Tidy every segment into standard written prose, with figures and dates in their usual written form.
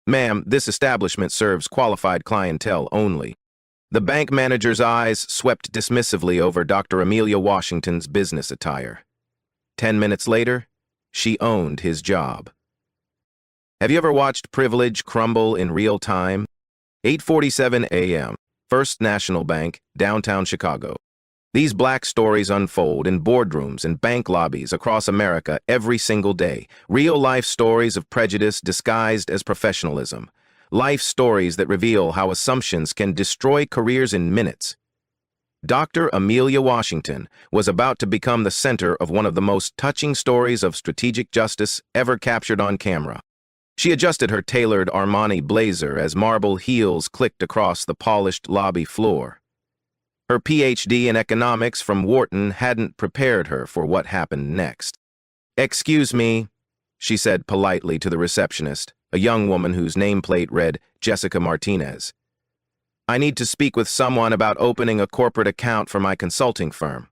Ma'am, this establishment serves qualified clientele only. The bank manager's eyes swept dismissively over Dr. Amelia Washington's business attire. 10 minutes later, she owned his job. Have you ever watched privilege crumble in real time? 8:47 a.m., First National Bank, downtown Chicago. These black stories unfold in boardrooms and bank lobbies across America every single day. Real-life stories of prejudice disguised as professionalism. Life stories that reveal how assumptions can destroy careers in minutes. Dr. Amelia Washington was about to become the center of one of the most touching stories of strategic justice ever captured on camera. She adjusted her tailored Armani blazer as marble heels clicked across the polished lobby floor. Her PhD in economics from Wharton hadn't prepared her for what happened next. "Excuse me," she said politely to the receptionist, a young woman whose nameplate read Jessica Martinez. "I need to speak with someone about opening a corporate account for my consulting firm."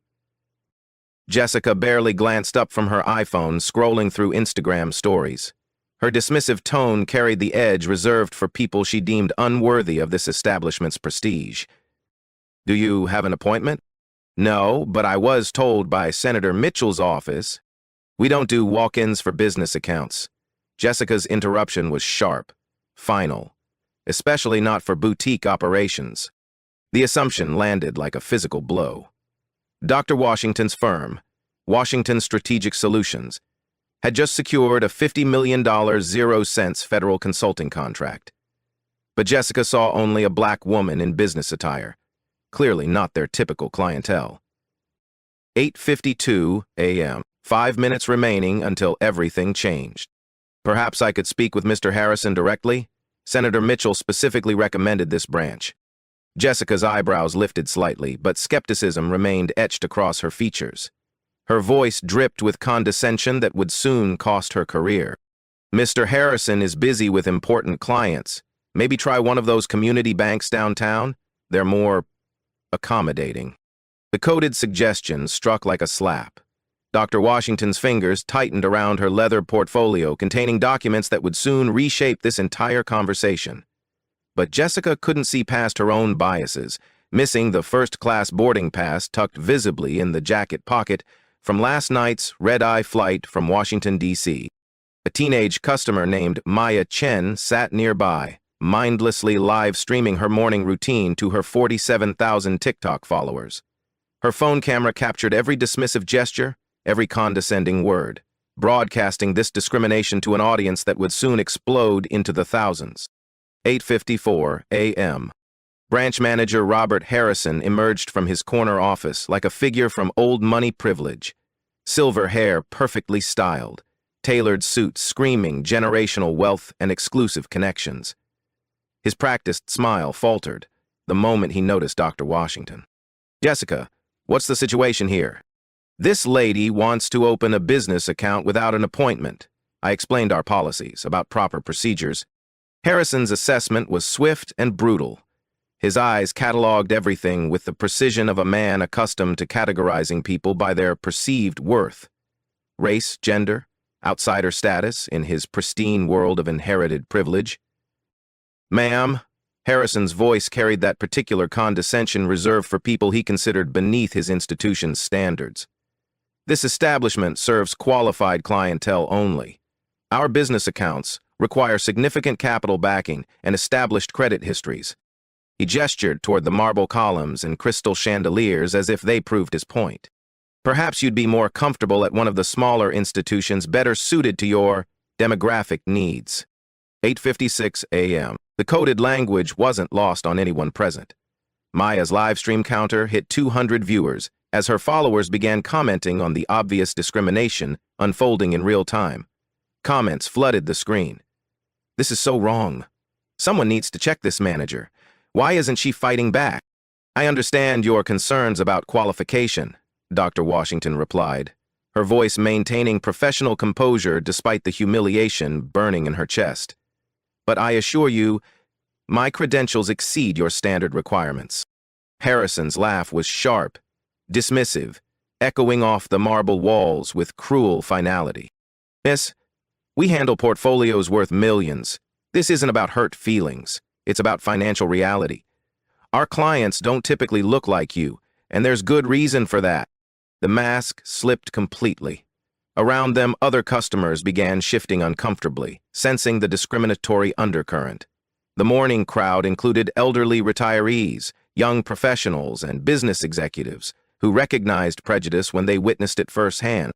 Jessica barely glanced up from her iPhone, scrolling through Instagram stories. Her dismissive tone carried the edge reserved for people she deemed unworthy of this establishment's prestige. "Do you have an appointment?" "No, but I was told by Senator Mitchell's office." "We don't do walk-ins for business accounts." Jessica's interruption was sharp, final, especially not for boutique operations. The assumption landed like a physical blow. Dr. Washington's firm, Washington Strategic Solutions, had just secured a $50 million 0-cents federal consulting contract. But Jessica saw only a black woman in business attire, clearly not their typical clientele. 8:52 a.m., 5 minutes remaining until everything changed. "Perhaps I could speak with Mr. Harrison directly?" Senator Mitchell specifically recommended this branch. Jessica's eyebrows lifted slightly, but skepticism remained etched across her features. Her voice dripped with condescension that would soon cost her career. "Mr. Harrison is busy with important clients. Maybe try one of those community banks downtown? They're more accommodating." The coded suggestion struck like a slap. Dr. Washington's fingers tightened around her leather portfolio containing documents that would soon reshape this entire conversation. But Jessica couldn't see past her own biases, missing the first-class boarding pass tucked visibly in the jacket pocket from last night's red-eye flight from Washington, D.C. A teenage customer named Maya Chen sat nearby, mindlessly live-streaming her morning routine to her 47,000 TikTok followers. Her phone camera captured every dismissive gesture, every condescending word, broadcasting this discrimination to an audience that would soon explode into the thousands. 8:54 a.m. Branch manager Robert Harrison emerged from his corner office like a figure from old money privilege. Silver hair perfectly styled, tailored suit screaming generational wealth and exclusive connections. His practiced smile faltered the moment he noticed Dr. Washington. "Jessica, what's the situation here?" "This lady wants to open a business account without an appointment." I explained our policies about proper procedures. Harrison's assessment was swift and brutal. His eyes cataloged everything with the precision of a man accustomed to categorizing people by their perceived worth. Race, gender, outsider status in his pristine world of inherited privilege. "Ma'am," Harrison's voice carried that particular condescension reserved for people he considered beneath his institution's standards. "This establishment serves qualified clientele only. Our business accounts require significant capital backing and established credit histories." He gestured toward the marble columns and crystal chandeliers as if they proved his point. "Perhaps you'd be more comfortable at one of the smaller institutions better suited to your demographic needs." 8:56 a.m. The coded language wasn't lost on anyone present. Maya's livestream counter hit 200 viewers as her followers began commenting on the obvious discrimination unfolding in real time. Comments flooded the screen. "This is so wrong. Someone needs to check this manager. Why isn't she fighting back?" "I understand your concerns about qualification," Dr. Washington replied, her voice maintaining professional composure despite the humiliation burning in her chest. "But I assure you, my credentials exceed your standard requirements." Harrison's laugh was sharp, dismissive, echoing off the marble walls with cruel finality. "Miss, we handle portfolios worth millions. This isn't about hurt feelings. It's about financial reality. Our clients don't typically look like you, and there's good reason for that. The mask slipped completely. Around them, other customers began shifting uncomfortably, sensing the discriminatory undercurrent. The mourning crowd included elderly retirees, young professionals, and business executives who recognized prejudice when they witnessed it firsthand.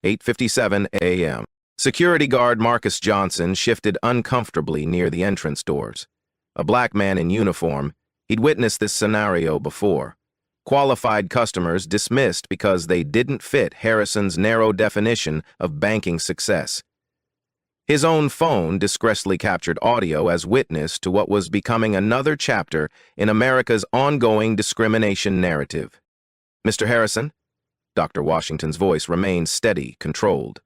8:57 a.m. Security guard Marcus Johnson shifted uncomfortably near the entrance doors. A black man in uniform, he'd witnessed this scenario before. Qualified customers dismissed because they didn't fit Harrison's narrow definition of banking success. His own phone discreetly captured audio as witness to what was becoming another chapter in America's ongoing discrimination narrative. "Mr. Harrison?" Dr. Washington's voice remained steady, controlled.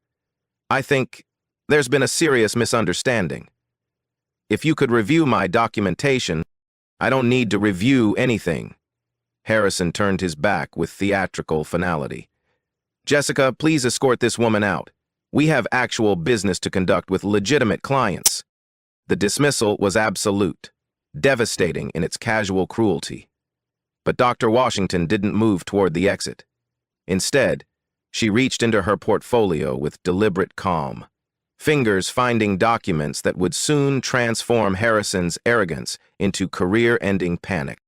"I think there's been a serious misunderstanding. If you could review my documentation, I don't need to review anything." Harrison turned his back with theatrical finality. "Jessica, please escort this woman out. We have actual business to conduct with legitimate clients." The dismissal was absolute, devastating in its casual cruelty. But Dr. Washington didn't move toward the exit. Instead, she reached into her portfolio with deliberate calm, fingers finding documents that would soon transform Harrison's arrogance into career-ending panic.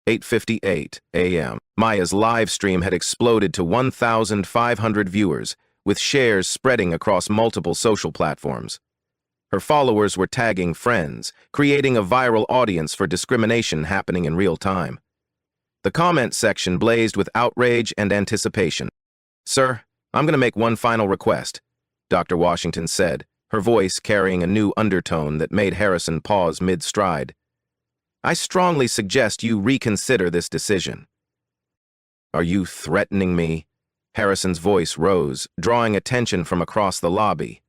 8:58 a.m. Maya's live stream had exploded to 1,500 viewers, with shares spreading across multiple social platforms. Her followers were tagging friends, creating a viral audience for discrimination happening in real time. The comment section blazed with outrage and anticipation. "Sir, I'm going to make one final request," Dr. Washington said, her voice carrying a new undertone that made Harrison pause mid-stride. "I strongly suggest you reconsider this decision." "Are you threatening me?" Harrison's voice rose, drawing attention from across the lobby.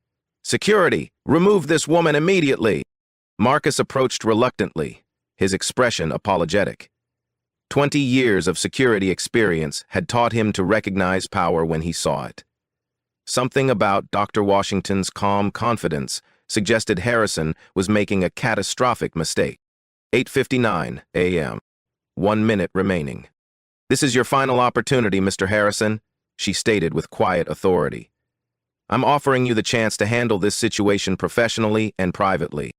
"Security, remove this woman immediately!" Marcus approached reluctantly, his expression apologetic. 20 years of security experience had taught him to recognize power when he saw it. Something about Dr. Washington's calm confidence suggested Harrison was making a catastrophic mistake. 8:59 a.m. 1 minute remaining. "This is your final opportunity, Mr. Harrison," she stated with quiet authority. "I'm offering you the chance to handle this situation professionally and privately."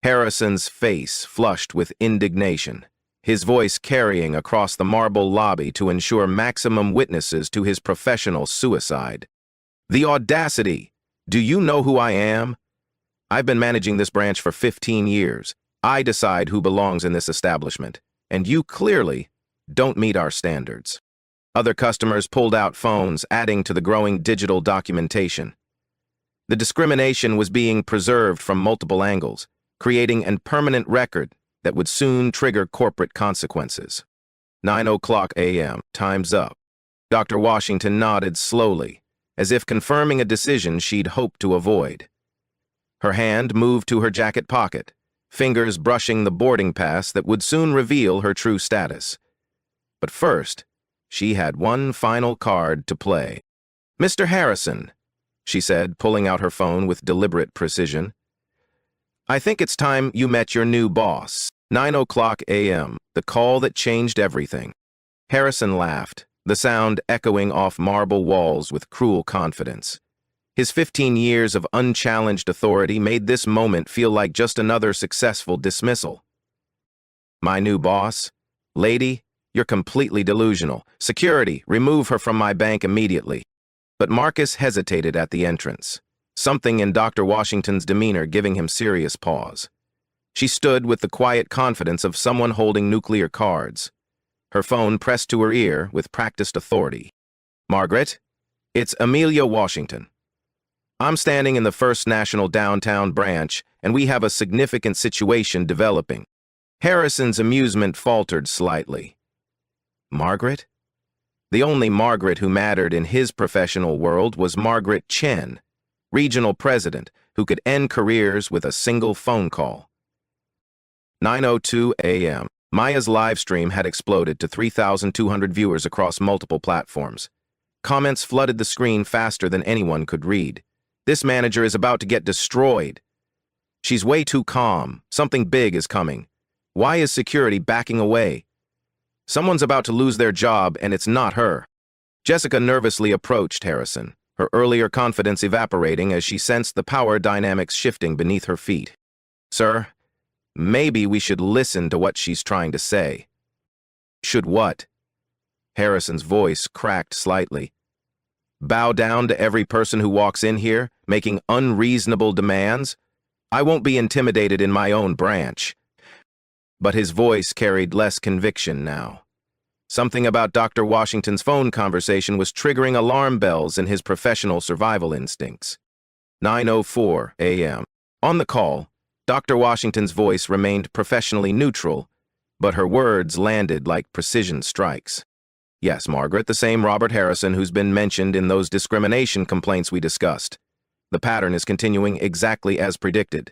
Harrison's face flushed with indignation, his voice carrying across the marble lobby to ensure maximum witnesses to his professional suicide. "The audacity! Do you know who I am? I've been managing this branch for 15 years. I decide who belongs in this establishment, and you clearly don't meet our standards." Other customers pulled out phones, adding to the growing digital documentation. The discrimination was being preserved from multiple angles, creating a permanent record that would soon trigger corporate consequences. 9:00 a.m. Time's up. Dr. Washington nodded slowly, as if confirming a decision she'd hoped to avoid. Her hand moved to her jacket pocket, fingers brushing the boarding pass that would soon reveal her true status. But first, she had one final card to play. "Mr. Harrison," she said, pulling out her phone with deliberate precision, "I think it's time you met your new boss." 9:00 a.m., the call that changed everything. Harrison laughed, the sound echoing off marble walls with cruel confidence. His 15 years of unchallenged authority made this moment feel like just another successful dismissal. "My new boss? Lady, you're completely delusional. Security, remove her from my bank immediately." But Marcus hesitated at the entrance, something in Dr. Washington's demeanor giving him serious pause. She stood with the quiet confidence of someone holding nuclear cards, her phone pressed to her ear with practiced authority. "Margaret, it's Amelia Washington. I'm standing in the First National downtown branch, and we have a significant situation developing." Harrison's amusement faltered slightly. Margaret? The only Margaret who mattered in his professional world was Margaret Chen, regional president, who could end careers with a single phone call. 9:02 a.m. Maya's live stream had exploded to 3,200 viewers across multiple platforms. Comments flooded the screen faster than anyone could read. "This manager is about to get destroyed." She's way too calm. Something big is coming. Why is security backing away? Someone's about to lose their job, and it's not her. Jessica nervously approached Harrison, her earlier confidence evaporating as she sensed the power dynamics shifting beneath her feet. Sir, maybe we should listen to what she's trying to say. Should what? Harrison's voice cracked slightly. Bow down to every person who walks in here, making unreasonable demands? I won't be intimidated in my own branch. But his voice carried less conviction now. Something about Dr. Washington's phone conversation was triggering alarm bells in his professional survival instincts. 9:04 a.m. On the call, Dr. Washington's voice remained professionally neutral, but her words landed like precision strikes. Yes, Margaret, the same Robert Harrison who's been mentioned in those discrimination complaints we discussed. The pattern is continuing exactly as predicted.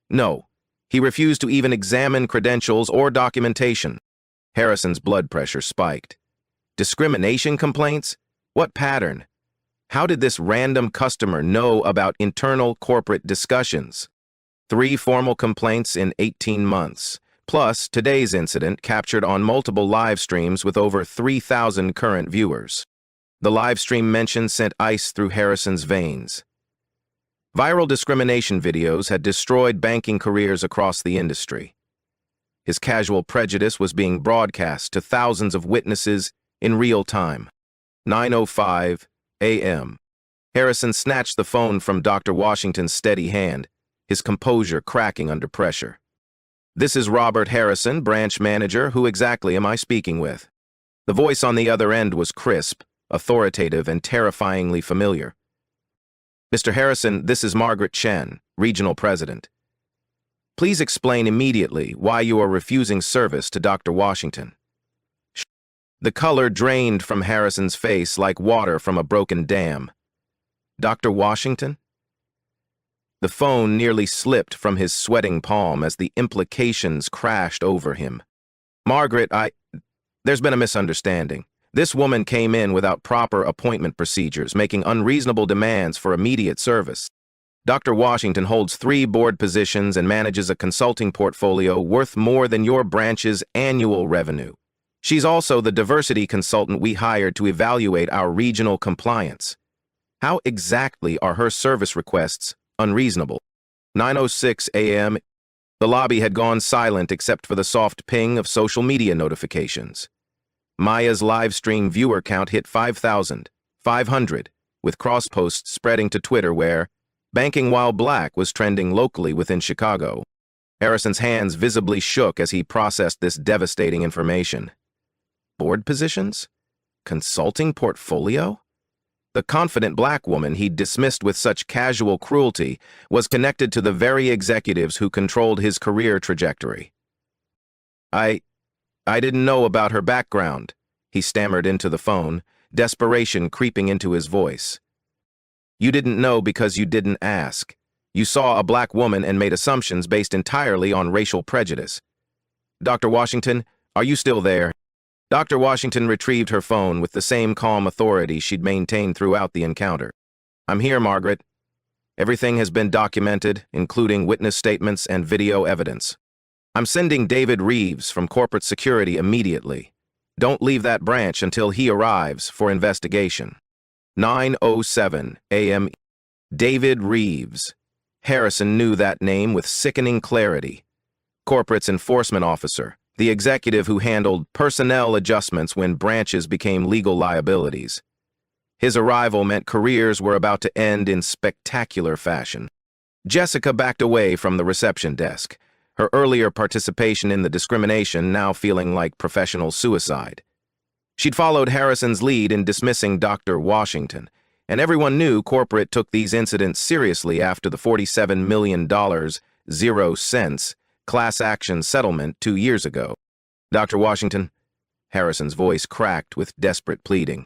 No, he refused to even examine credentials or documentation. Harrison's blood pressure spiked. Discrimination complaints? What pattern? How did this random customer know about internal corporate discussions? 3 formal complaints in 18 months, plus today's incident captured on multiple live streams with over 3,000 current viewers. The live stream mention sent ice through Harrison's veins. Viral discrimination videos had destroyed banking careers across the industry. His casual prejudice was being broadcast to thousands of witnesses in real time. 9:05 a.m. Harrison snatched the phone from Dr. Washington's steady hand, his composure cracking under pressure. This is Robert Harrison, branch manager. Who exactly am I speaking with? The voice on the other end was crisp, authoritative, and terrifyingly familiar. Mr. Harrison, this is Margaret Chen, regional president. Please explain immediately why you are refusing service to Dr. Washington. The color drained from Harrison's face like water from a broken dam. Dr. Washington? The phone nearly slipped from his sweating palm as the implications crashed over him. Margaret, there's been a misunderstanding. This woman came in without proper appointment procedures, making unreasonable demands for immediate service. Dr. Washington holds 3 board positions and manages a consulting portfolio worth more than your branch's annual revenue. She's also the diversity consultant we hired to evaluate our regional compliance. How exactly are her service requests unreasonable? 9:06 a.m. The lobby had gone silent except for the soft ping of social media notifications. Maya's live stream viewer count hit 5,500, with cross-posts spreading to Twitter where Banking While Black was trending locally within Chicago. Harrison's hands visibly shook as he processed this devastating information. Board positions? Consulting portfolio? The confident black woman he'd dismissed with such casual cruelty was connected to the very executives who controlled his career trajectory. I didn't know about her background, he stammered into the phone, desperation creeping into his voice. You didn't know because you didn't ask. You saw a black woman and made assumptions based entirely on racial prejudice. Dr. Washington, are you still there? Dr. Washington retrieved her phone with the same calm authority she'd maintained throughout the encounter. I'm here, Margaret. Everything has been documented, including witness statements and video evidence. I'm sending David Reeves from corporate security immediately. Don't leave that branch until he arrives for investigation. 9:07 a.m. David Reeves. Harrison knew that name with sickening clarity. Corporate's enforcement officer, the executive who handled personnel adjustments when branches became legal liabilities. His arrival meant careers were about to end in spectacular fashion. Jessica backed away from the reception desk, her earlier participation in the discrimination now feeling like professional suicide. She'd followed Harrison's lead in dismissing Dr. Washington, and everyone knew corporate took these incidents seriously after the $47 million, 0 cents, class action settlement 2 years ago. Dr. Washington, Harrison's voice cracked with desperate pleading.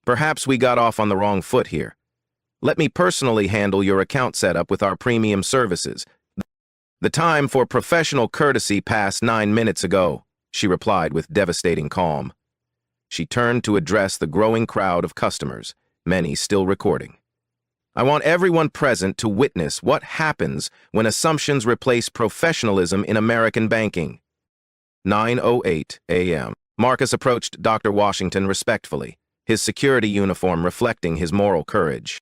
Perhaps we got off on the wrong foot here. Let me personally handle your account setup with our premium services. The time for professional courtesy passed 9 minutes ago, she replied with devastating calm. She turned to address the growing crowd of customers, many still recording. I want everyone present to witness what happens when assumptions replace professionalism in American banking. 9:08 a.m. Marcus approached Dr. Washington respectfully, his security uniform reflecting his moral courage.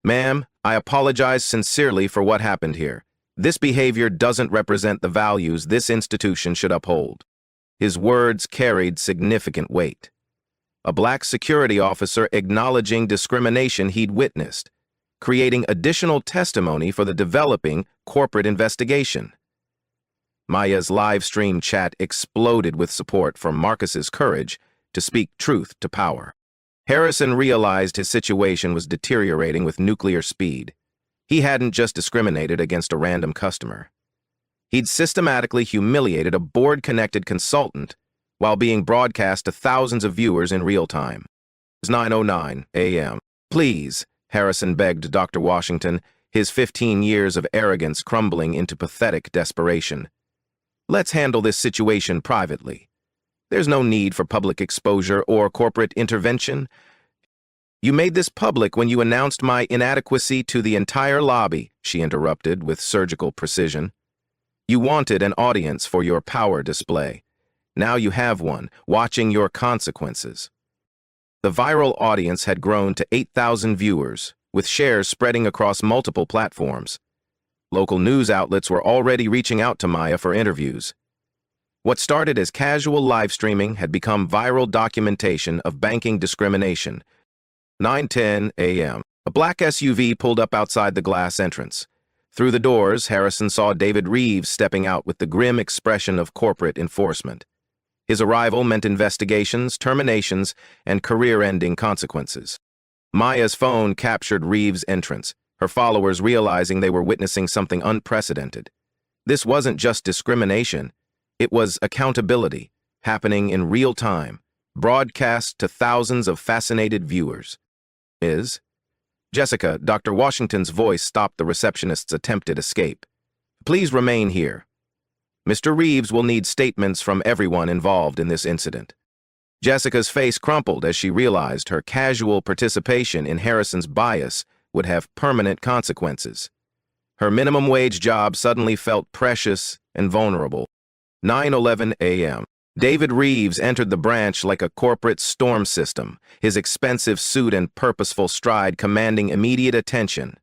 "Ma'am, I apologize sincerely for what happened here. This behavior doesn't represent the values this institution should uphold." His words carried significant weight. A black security officer acknowledging discrimination he'd witnessed, creating additional testimony for the developing corporate investigation. Maya's live stream chat exploded with support for Marcus's courage to speak truth to power. Harrison realized his situation was deteriorating with nuclear speed. He hadn't just discriminated against a random customer. He'd systematically humiliated a board-connected consultant while being broadcast to thousands of viewers in real time. It was 9:09 a.m. "Please," Harrison begged Dr. Washington, his 15 years of arrogance crumbling into pathetic desperation. "Let's handle this situation privately. There's no need for public exposure or corporate intervention. You made this public when you announced my inadequacy to the entire lobby," she interrupted with surgical precision. "You wanted an audience for your power display. Now you have one, watching your consequences." The viral audience had grown to 8,000 viewers, with shares spreading across multiple platforms. Local news outlets were already reaching out to Maya for interviews. What started as casual live streaming had become viral documentation of banking discrimination. 9:10 a.m. A black SUV pulled up outside the glass entrance. Through the doors, Harrison saw David Reeves stepping out with the grim expression of corporate enforcement. His arrival meant investigations, terminations, and career-ending consequences. Maya's phone captured Reeves' entrance, her followers realizing they were witnessing something unprecedented. This wasn't just discrimination, it was accountability, happening in real time, broadcast to thousands of fascinated viewers. Jessica, Dr. Washington's voice stopped the receptionist's attempted escape. "Please remain here. Mr. Reeves will need statements from everyone involved in this incident." Jessica's face crumpled as she realized her casual participation in Harrison's bias would have permanent consequences. Her minimum wage job suddenly felt precious and vulnerable. 9:11 a.m. David Reeves entered the branch like a corporate storm system, his expensive suit and purposeful stride commanding immediate attention.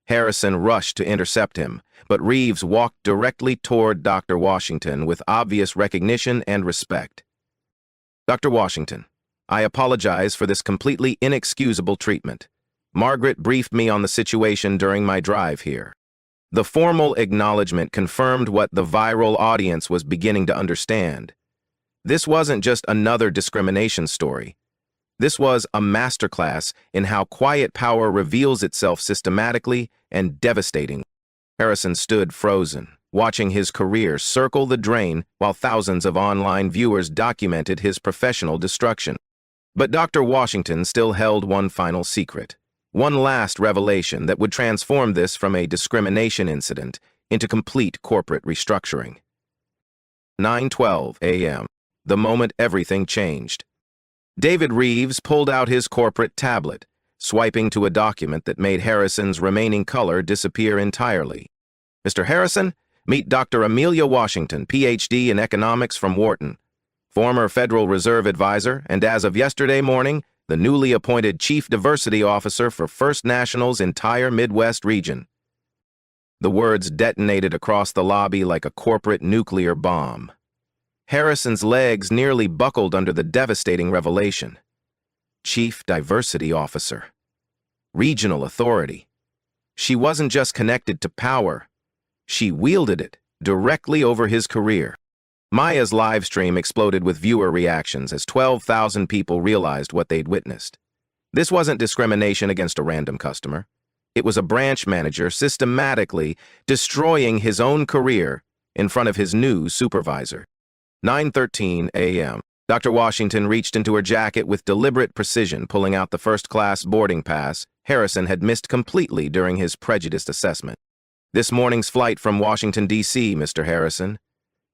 Harrison rushed to intercept him, but Reeves walked directly toward Dr. Washington with obvious recognition and respect. "Dr. Washington, I apologize for this completely inexcusable treatment. Margaret briefed me on the situation during my drive here." The formal acknowledgement confirmed what the viral audience was beginning to understand. This wasn't just another discrimination story. This was a masterclass in how quiet power reveals itself systematically and devastatingly. Harrison stood frozen, watching his career circle the drain while thousands of online viewers documented his professional destruction. But Dr. Washington still held one final secret. One last revelation that would transform this from a discrimination incident into complete corporate restructuring. 9:12 a.m. The moment everything changed. David Reeves pulled out his corporate tablet, swiping to a document that made Harrison's remaining color disappear entirely. "Mr. Harrison, meet Dr. Amelia Washington, Ph.D. in economics from Wharton, former Federal Reserve advisor, and as of yesterday morning, the newly appointed Chief Diversity Officer for First National's entire Midwest region." The words detonated across the lobby like a corporate nuclear bomb. Harrison's legs nearly buckled under the devastating revelation. Chief Diversity Officer. Regional authority. She wasn't just connected to power. She wielded it directly over his career. Maya's live stream exploded with viewer reactions as 12,000 people realized what they'd witnessed. This wasn't discrimination against a random customer. It was a branch manager systematically destroying his own career in front of his new supervisor. 9:13 a.m. Dr. Washington reached into her jacket with deliberate precision, pulling out the first-class boarding pass Harrison had missed completely during his prejudiced assessment. "This morning's flight from Washington, D.C., Mr. Harrison.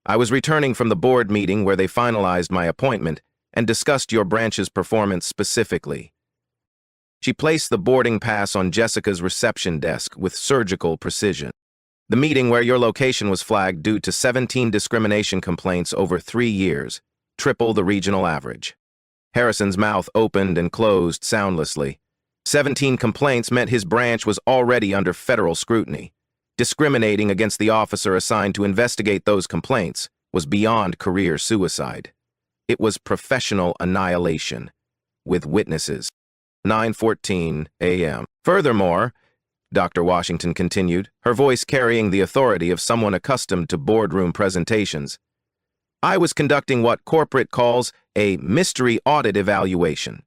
I was returning from the board meeting where they finalized my appointment and discussed your branch's performance specifically." She placed the boarding pass on Jessica's reception desk with surgical precision. The meeting where your location was flagged due to 17 discrimination complaints over 3 years, triple the regional average. Harrison's mouth opened and closed soundlessly. 17 complaints meant his branch was already under federal scrutiny. Discriminating against the officer assigned to investigate those complaints was beyond career suicide. It was professional annihilation, with witnesses. 9:14 a.m. Furthermore, Dr. Washington continued, her voice carrying the authority of someone accustomed to boardroom presentations, I was conducting what corporate calls a mystery audit evaluation.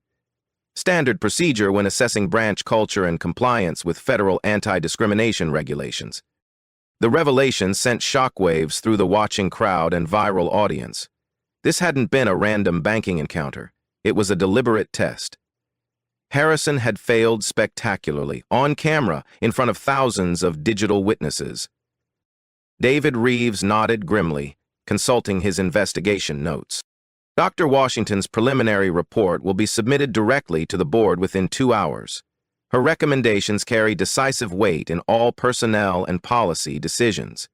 Standard procedure when assessing branch culture and compliance with federal anti-discrimination regulations. The revelation sent shockwaves through the watching crowd and viral audience. This hadn't been a random banking encounter. It was a deliberate test. Harrison had failed spectacularly, on camera, in front of thousands of digital witnesses. David Reeves nodded grimly, consulting his investigation notes. Dr. Washington's preliminary report will be submitted directly to the board within 2 hours. Her recommendations carry decisive weight in all personnel and policy decisions.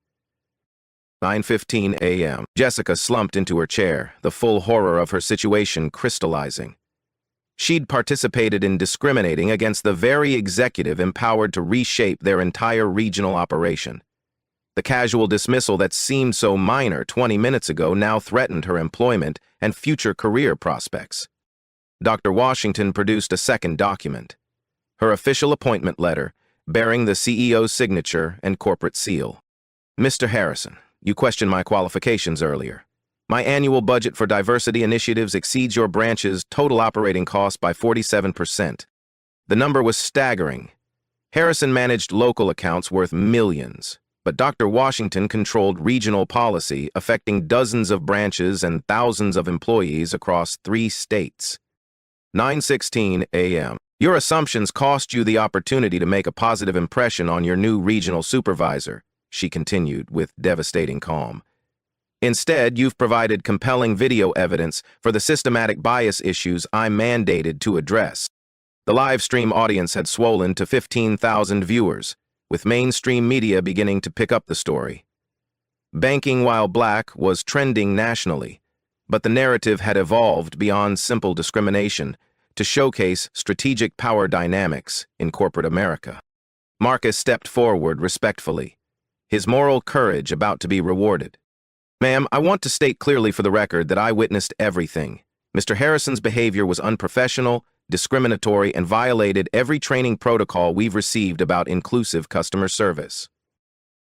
9:15 a.m. Jessica slumped into her chair, the full horror of her situation crystallizing. She'd participated in discriminating against the very executive empowered to reshape their entire regional operation. The casual dismissal that seemed so minor 20 minutes ago now threatened her employment and future career prospects. Dr. Washington produced a second document, her official appointment letter, bearing the CEO's signature and corporate seal. Mr. Harrison, you questioned my qualifications earlier. My annual budget for diversity initiatives exceeds your branch's total operating costs by 47%. The number was staggering. Harrison managed local accounts worth millions, but Dr. Washington controlled regional policy affecting dozens of branches and thousands of employees across 3 states. 9:16 a.m. Your assumptions cost you the opportunity to make a positive impression on your new regional supervisor, she continued with devastating calm. Instead, you've provided compelling video evidence for the systematic bias issues I'm mandated to address. The live stream audience had swollen to 15,000 viewers, with mainstream media beginning to pick up the story. Banking while black was trending nationally, but the narrative had evolved beyond simple discrimination to showcase strategic power dynamics in corporate America. Marcus stepped forward respectfully, his moral courage about to be rewarded. Ma'am, I want to state clearly for the record that I witnessed everything. Mr. Harrison's behavior was unprofessional, discriminatory, and violated every training protocol we've received about inclusive customer service.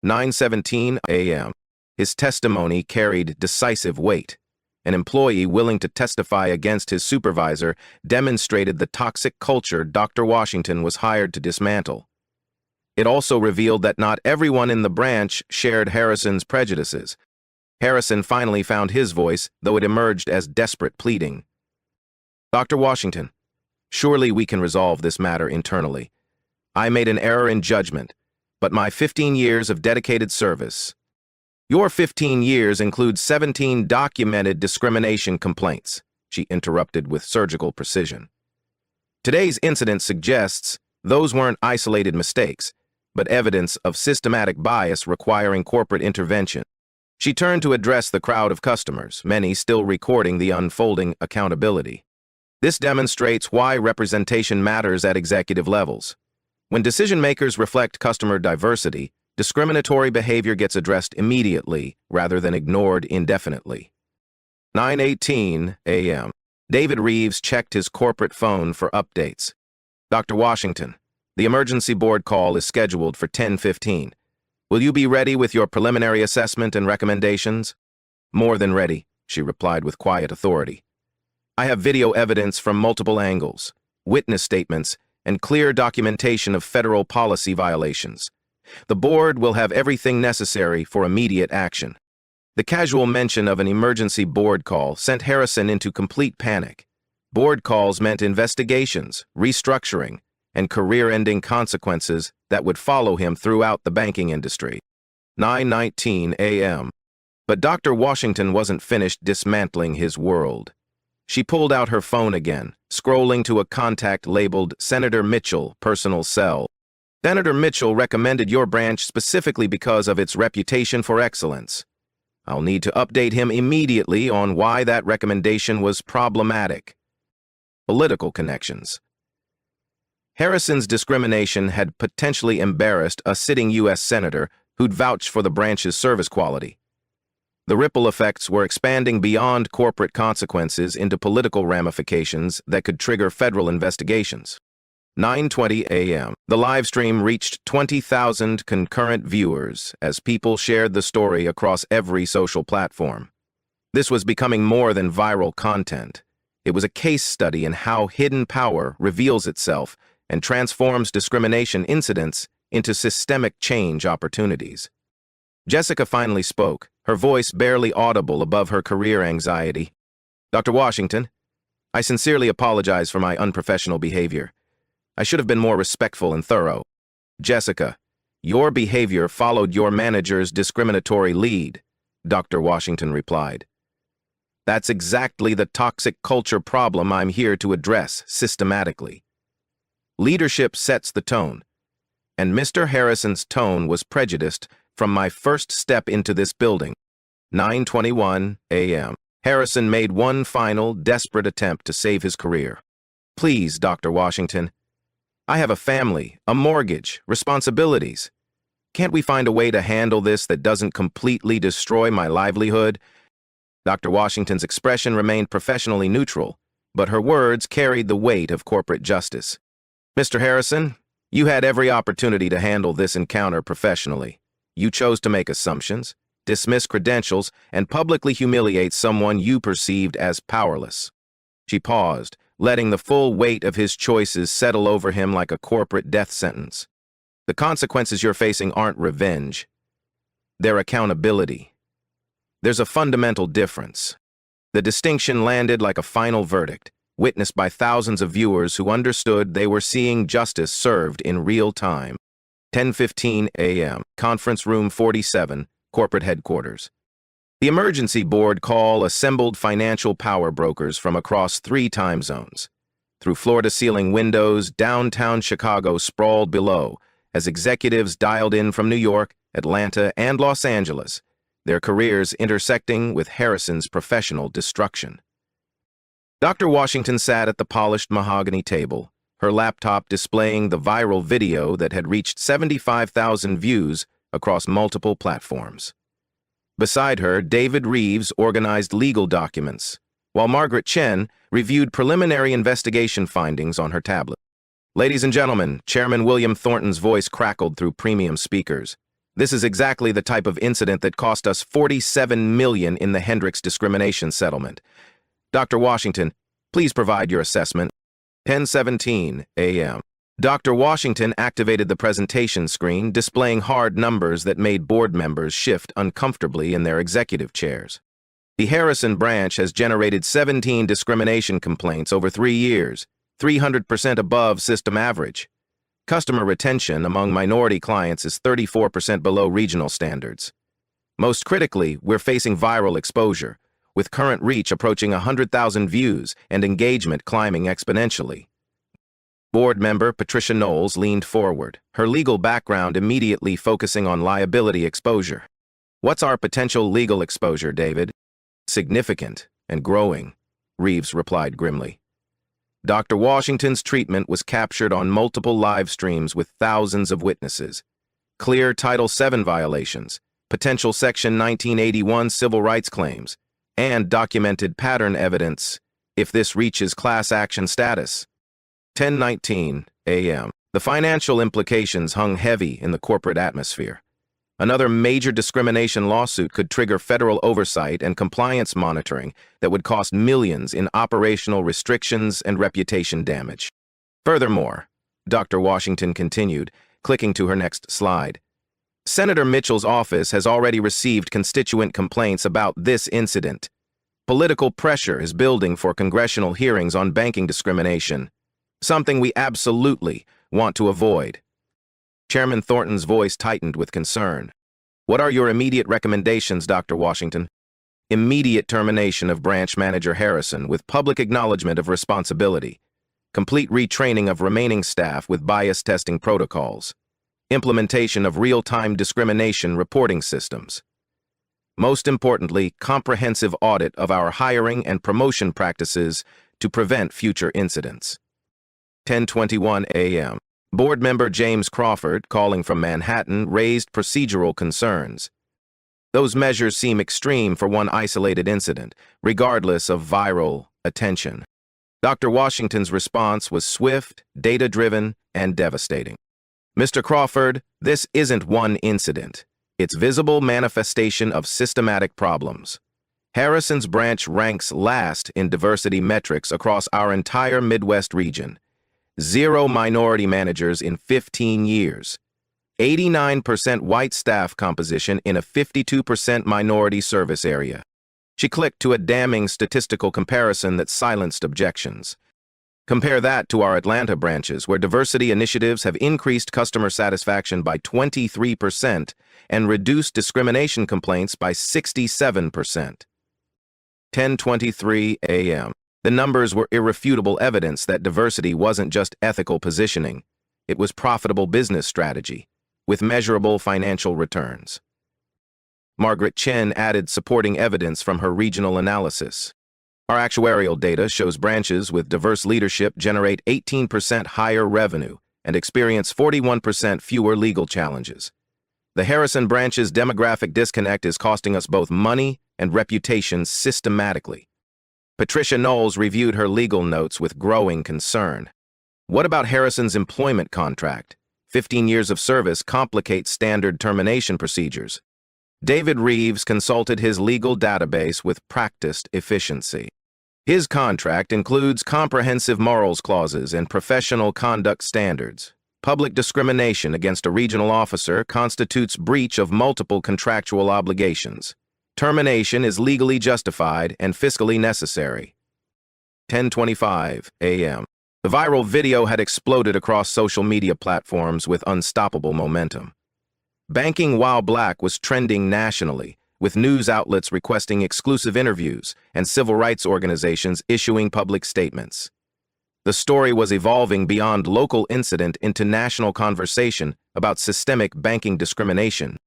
9:17 a.m. His testimony carried decisive weight. An employee willing to testify against his supervisor demonstrated the toxic culture Dr. Washington was hired to dismantle. It also revealed that not everyone in the branch shared Harrison's prejudices. Harrison finally found his voice, though it emerged as desperate pleading. Dr. Washington, surely we can resolve this matter internally. I made an error in judgment, but my 15 years of dedicated service. Your 15 years includes 17 documented discrimination complaints, she interrupted with surgical precision. Today's incident suggests those weren't isolated mistakes, but evidence of systematic bias requiring corporate intervention. She turned to address the crowd of customers, many still recording the unfolding accountability. This demonstrates why representation matters at executive levels. When decision-makers reflect customer diversity, discriminatory behavior gets addressed immediately rather than ignored indefinitely. 9:18 a.m. David Reeves checked his corporate phone for updates. Dr. Washington, the emergency board call is scheduled for 10:15. Will you be ready with your preliminary assessment and recommendations? More than ready, she replied with quiet authority. I have video evidence from multiple angles, witness statements, and clear documentation of federal policy violations. The board will have everything necessary for immediate action. The casual mention of an emergency board call sent Harrison into complete panic. Board calls meant investigations, restructuring, and career-ending consequences that would follow him throughout the banking industry. 9:19 a.m. But Dr. Washington wasn't finished dismantling his world. She pulled out her phone again, scrolling to a contact labeled Senator Mitchell, personal cell. Senator Mitchell recommended your branch specifically because of its reputation for excellence. I'll need to update him immediately on why that recommendation was problematic. Political connections. Harrison's discrimination had potentially embarrassed a sitting U.S. senator who'd vouched for the branch's service quality. The ripple effects were expanding beyond corporate consequences into political ramifications that could trigger federal investigations. 9:20 a.m. The live stream reached 20,000 concurrent viewers as people shared the story across every social platform. This was becoming more than viral content. It was a case study in how hidden power reveals itself and transforms discrimination incidents into systemic change opportunities. Jessica finally spoke, her voice barely audible above her career anxiety. Dr. Washington, I sincerely apologize for my unprofessional behavior. I should have been more respectful and thorough. Jessica, your behavior followed your manager's discriminatory lead, Dr. Washington replied. That's exactly the toxic culture problem I'm here to address systematically. Leadership sets the tone, and Mr. Harrison's tone was prejudiced from my first step into this building. 9:21 a.m. Harrison made one final, desperate attempt to save his career. Please, Dr. Washington, I have a family, a mortgage, responsibilities. Can't we find a way to handle this that doesn't completely destroy my livelihood? Dr. Washington's expression remained professionally neutral, but her words carried the weight of corporate justice. Mr. Harrison, you had every opportunity to handle this encounter professionally. You chose to make assumptions, dismiss credentials, and publicly humiliate someone you perceived as powerless. She paused, letting the full weight of his choices settle over him like a corporate death sentence. The consequences you're facing aren't revenge. They're accountability. There's a fundamental difference. The distinction landed like a final verdict, witnessed by thousands of viewers who understood they were seeing justice served in real time. 10:15 a.m., Conference Room 47, Corporate Headquarters. The emergency board call assembled financial power brokers from across 3 time zones. Through floor-to-ceiling windows, downtown Chicago sprawled below as executives dialed in from New York, Atlanta, and Los Angeles, their careers intersecting with Harrison's professional destruction. Dr. Washington sat at the polished mahogany table, her laptop displaying the viral video that had reached 75,000 views across multiple platforms. Beside her, David Reeves organized legal documents, while Margaret Chen reviewed preliminary investigation findings on her tablet. Ladies and gentlemen, Chairman William Thornton's voice crackled through premium speakers. This is exactly the type of incident that cost us $47 million in the Hendricks discrimination settlement. Dr. Washington, please provide your assessment. 10:17 a.m. Dr. Washington activated the presentation screen, displaying hard numbers that made board members shift uncomfortably in their executive chairs. The Harrison branch has generated 17 discrimination complaints over 3 years, 300% above system average. Customer retention among minority clients is 34% below regional standards. Most critically, we're facing viral exposure, with current reach approaching 100,000 views and engagement climbing exponentially. Board member Patricia Knowles leaned forward, her legal background immediately focusing on liability exposure. What's our potential legal exposure, David? Significant and growing, Reeves replied grimly. Dr. Washington's treatment was captured on multiple live streams with thousands of witnesses. Clear Title VII violations, potential Section 1981 civil rights claims, and documented pattern evidence if this reaches class action status. 10:19 a.m. The financial implications hung heavy in the corporate atmosphere. Another major discrimination lawsuit could trigger federal oversight and compliance monitoring that would cost millions in operational restrictions and reputation damage. Furthermore, Dr. Washington continued, clicking to her next slide, Senator Mitchell's office has already received constituent complaints about this incident. Political pressure is building for congressional hearings on banking discrimination, something we absolutely want to avoid. Chairman Thornton's voice tightened with concern. What are your immediate recommendations, Dr. Washington? immediate termination of branch manager Harrison with public acknowledgement of responsibility, complete retraining of remaining staff with bias testing protocols, implementation of real-time discrimination reporting systems. Most importantly, comprehensive audit of our hiring and promotion practices to prevent future incidents. 10:21 a.m. Board member James Crawford, calling from Manhattan, raised procedural concerns. Those measures seem extreme for one isolated incident, regardless of viral attention. Dr. Washington's response was swift, data-driven, and devastating. Mr. Crawford, this isn't one incident. It's visible manifestation of systematic problems. Harrison's branch ranks last in diversity metrics across our entire Midwest region. 0 minority managers in 15 years. 89% white staff composition in a 52% minority service area. She clicked to a damning statistical comparison that silenced objections. Compare that to our Atlanta branches, where diversity initiatives have increased customer satisfaction by 23% and reduced discrimination complaints by 67%. 10:23 a.m. The numbers were irrefutable evidence that diversity wasn't just ethical positioning, it was profitable business strategy, with measurable financial returns. Margaret Chen added supporting evidence from her regional analysis. Our actuarial data shows branches with diverse leadership generate 18% higher revenue and experience 41% fewer legal challenges. The Harrison branch's demographic disconnect is costing us both money and reputation systematically. Patricia Knowles reviewed her legal notes with growing concern. What about Harrison's employment contract? 15 years of service complicates standard termination procedures. David Reeves consulted his legal database with practiced efficiency. His contract includes comprehensive morals clauses and professional conduct standards. Public discrimination against a regional officer constitutes breach of multiple contractual obligations. Termination is legally justified and fiscally necessary. 10:25 a.m. The viral video had exploded across social media platforms with unstoppable momentum. Banking While Black was trending nationally, with news outlets requesting exclusive interviews and civil rights organizations issuing public statements. The story was evolving beyond local incident into national conversation about systemic banking discrimination.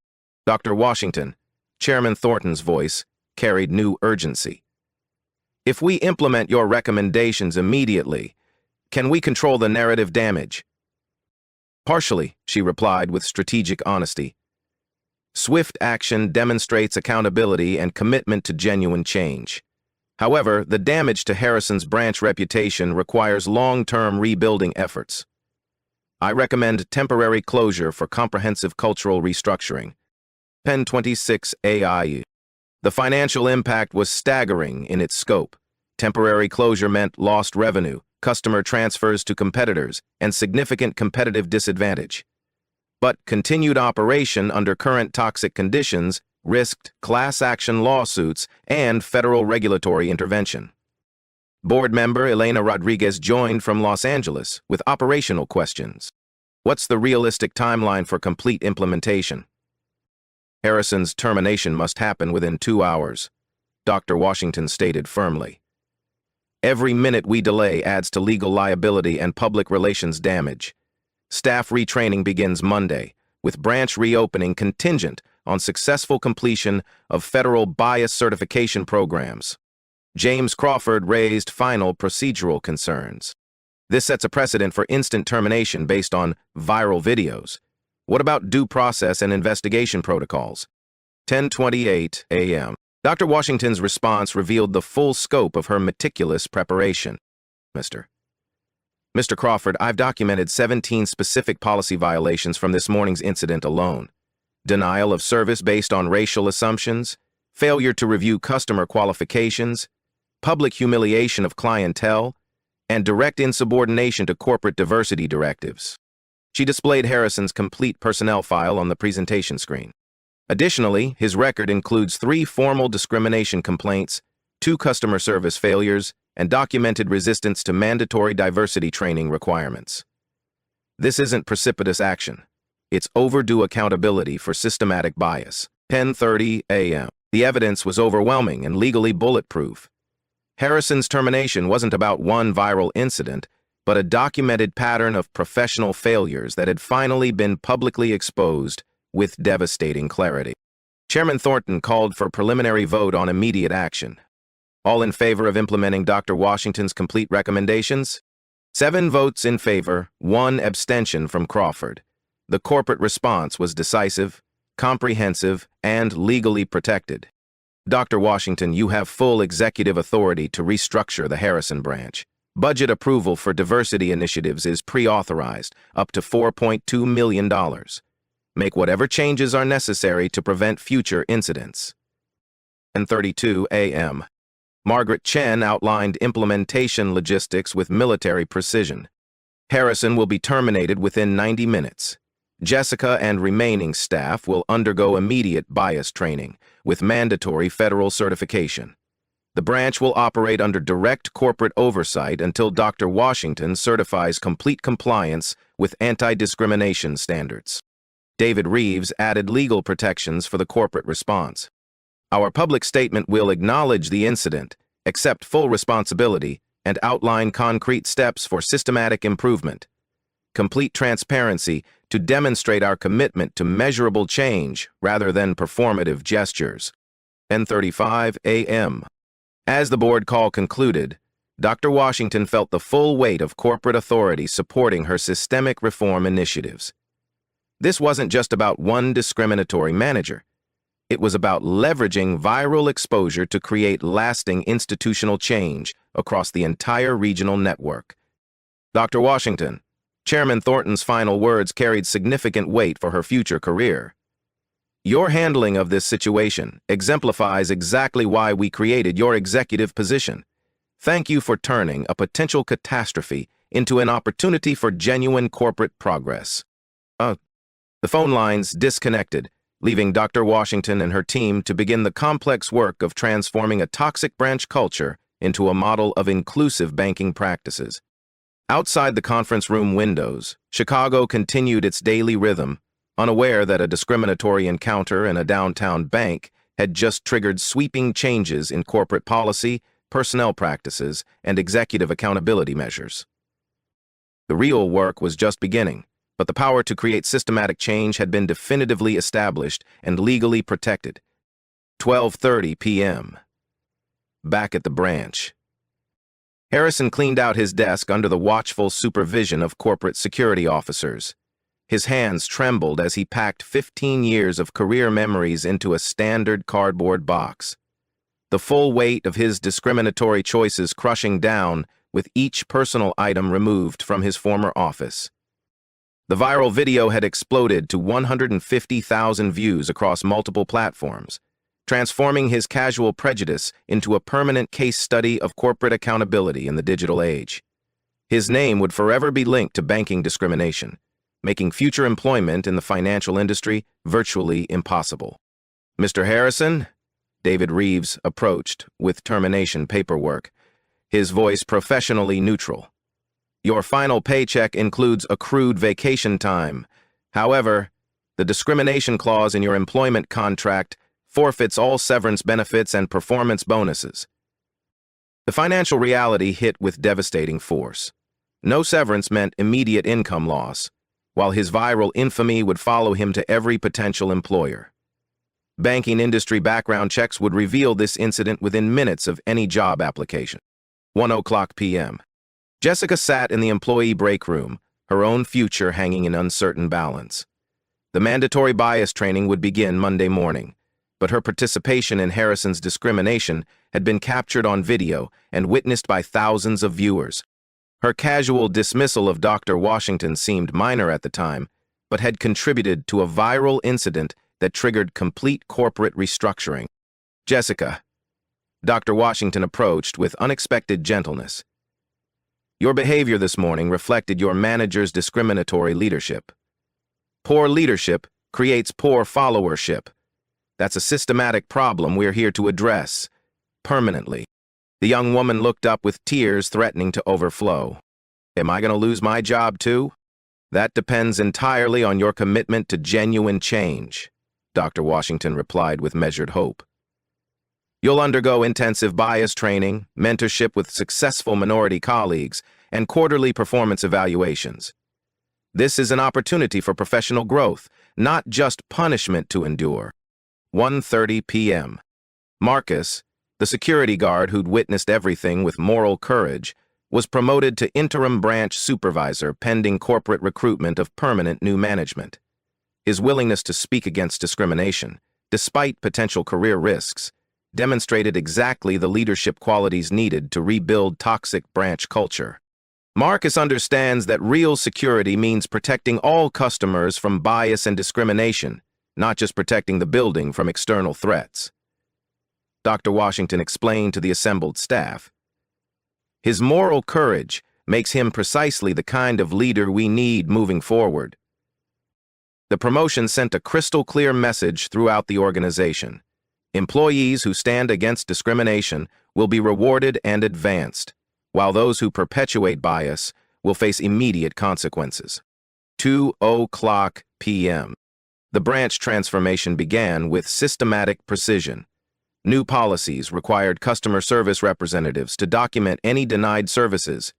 Dr. Washington, Chairman Thornton's voice, carried new urgency. If we implement your recommendations immediately, can we control the narrative damage? Partially, she replied with strategic honesty. Swift action demonstrates accountability and commitment to genuine change. However, the damage to Harrison's branch reputation requires long-term rebuilding efforts. I recommend temporary closure for comprehensive cultural restructuring. 10:26 a.m. The financial impact was staggering in its scope. Temporary closure meant lost revenue, customer transfers to competitors, and significant competitive disadvantage. But continued operation under current toxic conditions risked class action lawsuits and federal regulatory intervention. Board member Elena Rodriguez joined from Los Angeles with operational questions. What's the realistic timeline for complete implementation? Harrison's termination must happen within 2 hours, Dr. Washington stated firmly. Every minute we delay adds to legal liability and public relations damage. Staff retraining begins Monday, with branch reopening contingent on successful completion of federal bias certification programs. James Crawford raised final procedural concerns. This sets a precedent for instant termination based on viral videos. What about due process and investigation protocols? 10:28 a.m. Dr. Washington's response revealed the full scope of her meticulous preparation. Mr. Crawford, I've documented 17 specific policy violations from this morning's incident alone. Denial of service based on racial assumptions, failure to review customer qualifications, public humiliation of clientele, and direct insubordination to corporate diversity directives. She displayed Harrison's complete personnel file on the presentation screen. Additionally, his record includes 3 formal discrimination complaints, 2 customer service failures, and documented resistance to mandatory diversity training requirements. This isn't precipitous action. It's overdue accountability for systematic bias. 10:30 a.m. The evidence was overwhelming and legally bulletproof. Harrison's termination wasn't about one viral incident, but a documented pattern of professional failures that had finally been publicly exposed with devastating clarity. Chairman Thornton called for preliminary vote on immediate action. All in favor of implementing Dr. Washington's complete recommendations? 7 votes in favor, 1 abstention from Crawford. The corporate response was decisive, comprehensive, and legally protected. Dr. Washington, you have full executive authority to restructure the Harrison branch. Budget approval for diversity initiatives is pre-authorized, up to $4.2 million. Make whatever changes are necessary to prevent future incidents. 10:32 a.m. Margaret Chen outlined implementation logistics with military precision. Harrison will be terminated within 90 minutes. Jessica and remaining staff will undergo immediate bias training, with mandatory federal certification. The branch will operate under direct corporate oversight until Dr. Washington certifies complete compliance with anti-discrimination standards. David Reeves added legal protections for the corporate response. Our public statement will acknowledge the incident, accept full responsibility, and outline concrete steps for systematic improvement. Complete transparency to demonstrate our commitment to measurable change rather than performative gestures. 10:35 a.m. As the board call concluded, Dr. Washington felt the full weight of corporate authority supporting her systemic reform initiatives. This wasn't just about one discriminatory manager. It was about leveraging viral exposure to create lasting institutional change across the entire regional network. Dr. Washington, Chairman Thornton's final words carried significant weight for her future career. Your handling of this situation exemplifies exactly why we created your executive position. Thank you for turning a potential catastrophe into an opportunity for genuine corporate progress. The phone lines disconnected, leaving Dr. Washington and her team to begin the complex work of transforming a toxic branch culture into a model of inclusive banking practices. Outside the conference room windows, Chicago continued its daily rhythm, unaware that a discriminatory encounter in a downtown bank had just triggered sweeping changes in corporate policy, personnel practices, and executive accountability measures. The real work was just beginning, but the power to create systematic change had been definitively established and legally protected. 12:30 p.m. Back at the branch. Harrison cleaned out his desk under the watchful supervision of corporate security officers. His hands trembled as he packed 15 years of career memories into a standard cardboard box. The full weight of his discriminatory choices crushing down with each personal item removed from his former office. The viral video had exploded to 150,000 views across multiple platforms, transforming his casual prejudice into a permanent case study of corporate accountability in the digital age. His name would forever be linked to banking discrimination, making future employment in the financial industry virtually impossible. Mr. Harrison, David Reeves approached with termination paperwork, his voice professionally neutral. Your final paycheck includes accrued vacation time. However, the discrimination clause in your employment contract forfeits all severance benefits and performance bonuses. The financial reality hit with devastating force. No severance meant immediate income loss, while his viral infamy would follow him to every potential employer. Banking industry background checks would reveal this incident within minutes of any job application. 1:00 p.m. Jessica sat in the employee break room, her own future hanging in uncertain balance. The mandatory bias training would begin Monday morning, but her participation in Harrison's discrimination had been captured on video and witnessed by thousands of viewers. Her casual dismissal of Dr. Washington seemed minor at the time, but had contributed to a viral incident that triggered complete corporate restructuring. Jessica, Dr. Washington approached with unexpected gentleness. Your behavior this morning reflected your manager's discriminatory leadership. Poor leadership creates poor followership. That's a systematic problem we're here to address, permanently. The young woman looked up with tears threatening to overflow. Am I going to lose my job too? That depends entirely on your commitment to genuine change, Dr. Washington replied with measured hope. You'll undergo intensive bias training, mentorship with successful minority colleagues, and quarterly performance evaluations. This is an opportunity for professional growth, not just punishment to endure. 1:30 p.m. Marcus, the security guard who'd witnessed everything with moral courage, was promoted to interim branch supervisor pending corporate recruitment of permanent new management. His willingness to speak against discrimination, despite potential career risks, demonstrated exactly the leadership qualities needed to rebuild toxic branch culture. Marcus understands that real security means protecting all customers from bias and discrimination, not just protecting the building from external threats. Dr. Washington explained to the assembled staff, "His moral courage makes him precisely the kind of leader we need moving forward." The promotion sent a crystal-clear message throughout the organization. Employees who stand against discrimination will be rewarded and advanced, while those who perpetuate bias will face immediate consequences. 2:00 p.m. The branch transformation began with systematic precision. New policies required customer service representatives to document any denied services,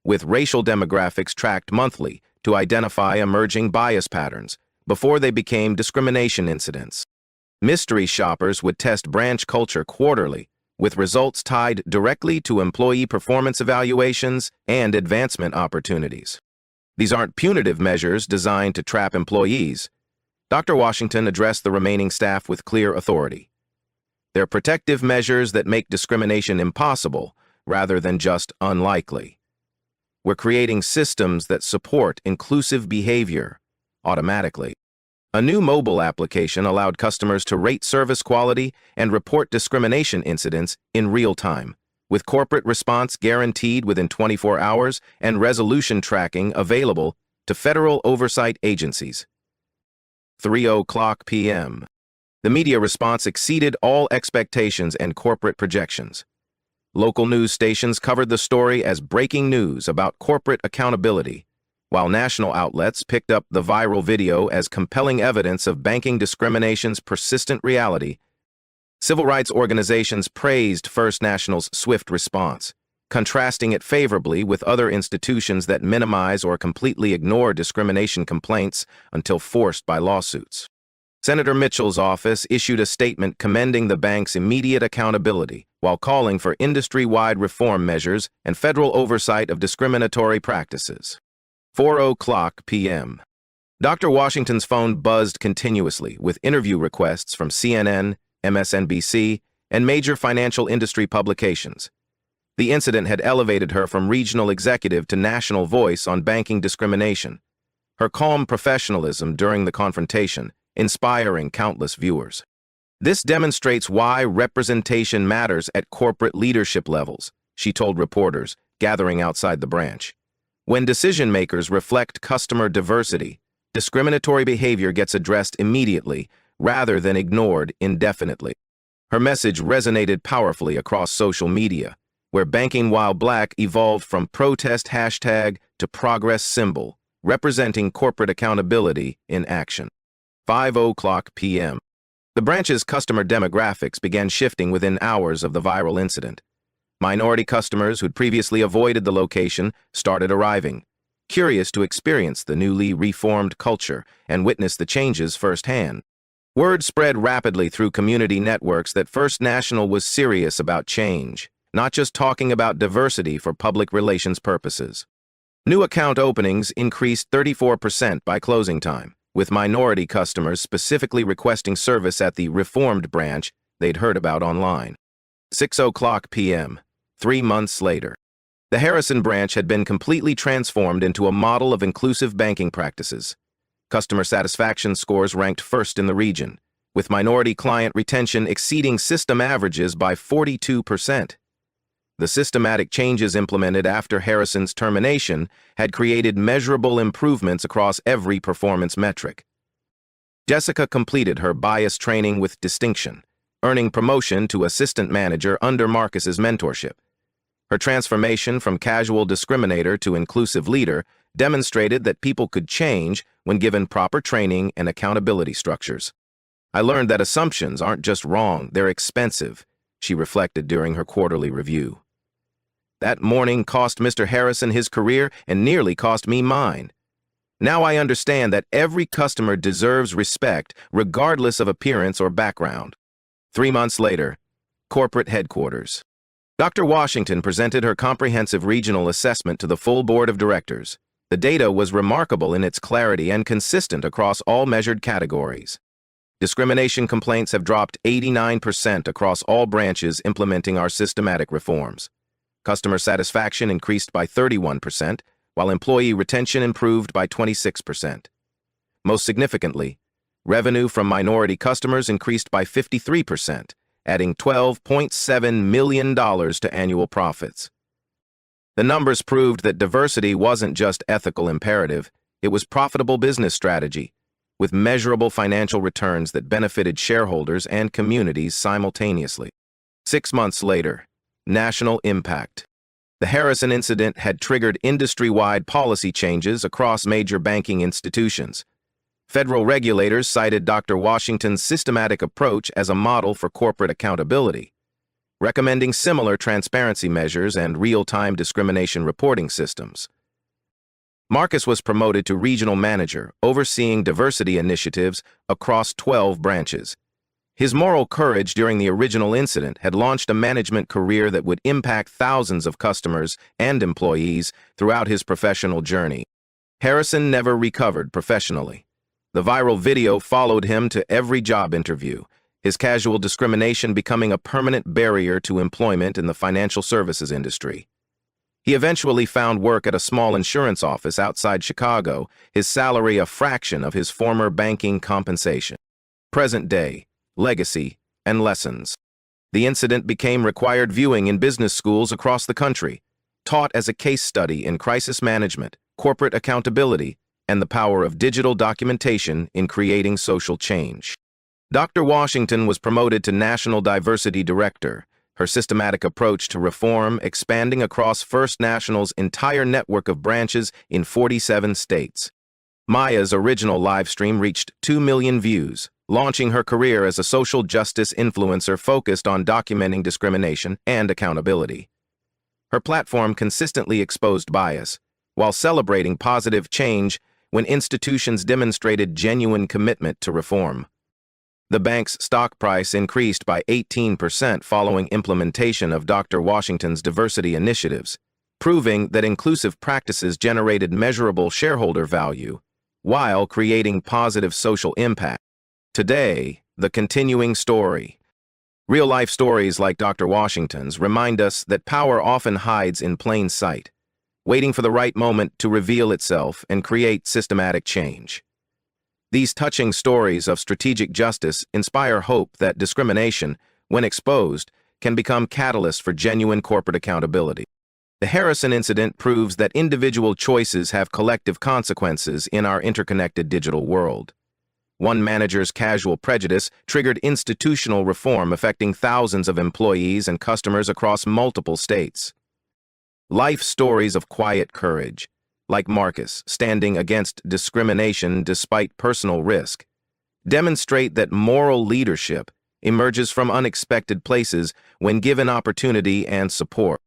with racial demographics tracked monthly to identify emerging bias patterns before they became discrimination incidents. Mystery shoppers would test branch culture quarterly, with results tied directly to employee performance evaluations and advancement opportunities. These aren't punitive measures designed to trap employees. Dr. Washington addressed the remaining staff with clear authority. They're protective measures that make discrimination impossible rather than just unlikely. We're creating systems that support inclusive behavior automatically. A new mobile application allowed customers to rate service quality and report discrimination incidents in real time, with corporate response guaranteed within 24 hours and resolution tracking available to federal oversight agencies. 3:00 p.m. The media response exceeded all expectations and corporate projections. Local news stations covered the story as breaking news about corporate accountability, while national outlets picked up the viral video as compelling evidence of banking discrimination's persistent reality. Civil rights organizations praised First National's swift response, contrasting it favorably with other institutions that minimize or completely ignore discrimination complaints until forced by lawsuits. Senator Mitchell's office issued a statement commending the bank's immediate accountability while calling for industry-wide reform measures and federal oversight of discriminatory practices. 4:00 p.m. Dr. Washington's phone buzzed continuously with interview requests from CNN, MSNBC, and major financial industry publications. The incident had elevated her from regional executive to national voice on banking discrimination. Her calm professionalism during the confrontation inspiring countless viewers. This demonstrates why representation matters at corporate leadership levels, she told reporters gathering outside the branch. When decision-makers reflect customer diversity, discriminatory behavior gets addressed immediately rather than ignored indefinitely. Her message resonated powerfully across social media, where banking while black evolved from protest hashtag to progress symbol, representing corporate accountability in action. 5:00 p.m. The branch's customer demographics began shifting within hours of the viral incident. Minority customers who'd previously avoided the location started arriving, curious to experience the newly reformed culture and witness the changes firsthand. Word spread rapidly through community networks that First National was serious about change, not just talking about diversity for public relations purposes. New account openings increased 34% by closing time, with minority customers specifically requesting service at the reformed branch they'd heard about online. 6:00 p.m., 3 months later. The Harrison branch had been completely transformed into a model of inclusive banking practices. Customer satisfaction scores ranked first in the region, with minority client retention exceeding system averages by 42%. The systematic changes implemented after Harrison's termination had created measurable improvements across every performance metric. Jessica completed her bias training with distinction, earning promotion to assistant manager under Marcus's mentorship. Her transformation from casual discriminator to inclusive leader demonstrated that people could change when given proper training and accountability structures. I learned that assumptions aren't just wrong, they're expensive. she reflected during her quarterly review. That morning cost Mr. Harrison his career and nearly cost me mine. Now I understand that every customer deserves respect regardless of appearance or background. 3 months later, corporate headquarters. Dr. Washington presented her comprehensive regional assessment to the full board of directors. The data was remarkable in its clarity and consistent across all measured categories. Discrimination complaints have dropped 89% across all branches implementing our systematic reforms. Customer satisfaction increased by 31%, while employee retention improved by 26%. Most significantly, revenue from minority customers increased by 53%, adding $12.7 million to annual profits. The numbers proved that diversity wasn't just ethical imperative, it was profitable business strategy, with measurable financial returns that benefited shareholders and communities simultaneously. 6 months later, national impact. The Harrison incident had triggered industry-wide policy changes across major banking institutions. Federal regulators cited Dr. Washington's systematic approach as a model for corporate accountability, recommending similar transparency measures and real-time discrimination reporting systems. Marcus was promoted to regional manager, overseeing diversity initiatives across 12 branches. His moral courage during the original incident had launched a management career that would impact thousands of customers and employees throughout his professional journey. Harrison never recovered professionally. The viral video followed him to every job interview, his casual discrimination becoming a permanent barrier to employment in the financial services industry. He eventually found work at a small insurance office outside Chicago, his salary a fraction of his former banking compensation. Present day, legacy, and lessons. The incident became required viewing in business schools across the country, taught as a case study in crisis management, corporate accountability, and the power of digital documentation in creating social change. Dr. Washington was promoted to National Diversity Director, her systematic approach to reform expanding across First National's entire network of branches in 47 states. Maya's original live stream reached 2 million views, launching her career as a social justice influencer focused on documenting discrimination and accountability. Her platform consistently exposed bias, while celebrating positive change when institutions demonstrated genuine commitment to reform. The bank's stock price increased by 18% following implementation of Dr. Washington's diversity initiatives, proving that inclusive practices generated measurable shareholder value while creating positive social impact. Today, the continuing story. Real-life stories like Dr. Washington's remind us that power often hides in plain sight, waiting for the right moment to reveal itself and create systematic change. These touching stories of strategic justice inspire hope that discrimination, when exposed, can become catalysts for genuine corporate accountability. The Harrison incident proves that individual choices have collective consequences in our interconnected digital world. One manager's casual prejudice triggered institutional reform affecting thousands of employees and customers across multiple states. Life stories of quiet courage, like Marcus standing against discrimination despite personal risk, demonstrate that moral leadership emerges from unexpected places when given opportunity and support.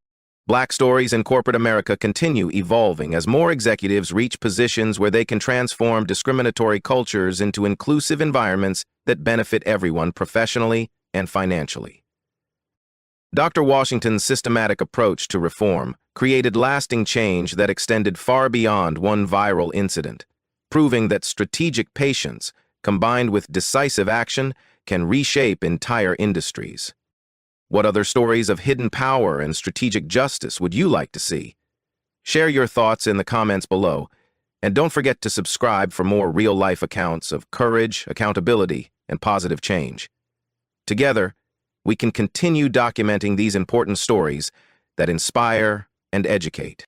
Black stories in corporate America continue evolving as more executives reach positions where they can transform discriminatory cultures into inclusive environments that benefit everyone professionally and financially. Dr. Washington's systematic approach to reform created lasting change that extended far beyond one viral incident, proving that strategic patience, combined with decisive action, can reshape entire industries. What other stories of hidden power and strategic justice would you like to see? Share your thoughts in the comments below, and don't forget to subscribe for more real-life accounts of courage, accountability, and positive change. Together, we can continue documenting these important stories that inspire and educate.